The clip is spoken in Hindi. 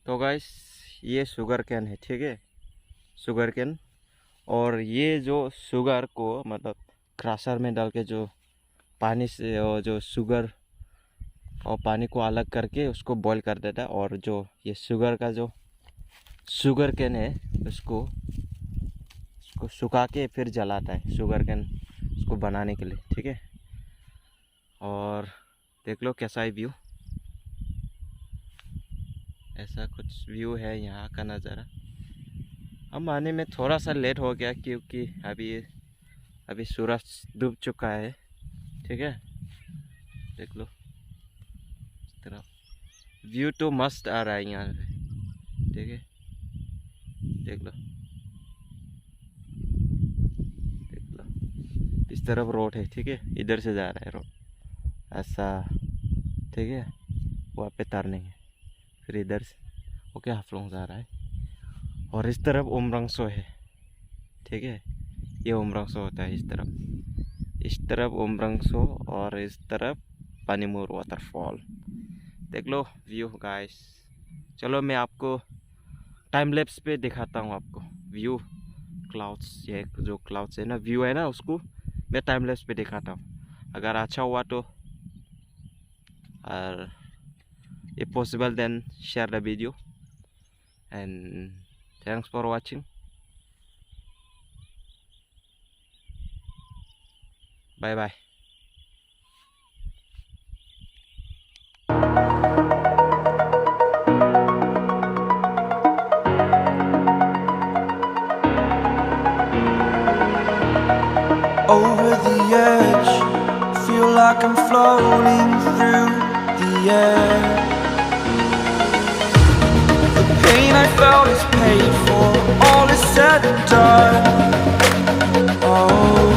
तो गाइस ये शुगर कैन है, ठीक है, शुगर कैन। और ये जो शुगर को मतलब क्रशर में डाल के जो पानी से और जो शुगर और पानी को अलग करके उसको बॉईल कर देता है। और जो ये शुगर का जो शुगर कैन है उसको सुखा के फिर जलाता है शुगर कैन उसको बनाने के लिए, ठीक है। और देख लो कैसा है व्यू, ऐसा कुछ व्यू है यहाँ का नज़ारा। हम आने में थोड़ा सा लेट हो गया क्योंकि अभी सूरज डूब चुका है, ठीक है। देख लो इस तरफ व्यू तो मस्त आ रहा है यहाँ पे, ठीक है। देख लो इस तरफ रोड है, ठीक है, इधर से जा रहा है रोड ऐसा, ठीक है। वहाँ पे टर्निंग है, फिर इधर से ओके हाफलोंग जा रहा है। और इस तरफ उमरंगसो है, ठीक है। ये उमरंगसो होता है इस तरफ उमरंगसो और इस तरफ पानीमुर वाटरफॉल। देख लो व्यू गाइस। चलो मैं आपको टाइम लैप्स पे दिखाता हूँ आपको व्यू क्लाउड्स। ये जो क्लाउड्स है ना, व्यू है ना, उसको मैं टाइम लैप्स पे दिखाता हूँ। अगर अच्छा हुआ तो और if possible then share the video and thanks for watching. Bye bye. Over the edge, feel like I'm floating through the air. The pain I felt is paid for, all is said and done. Oh.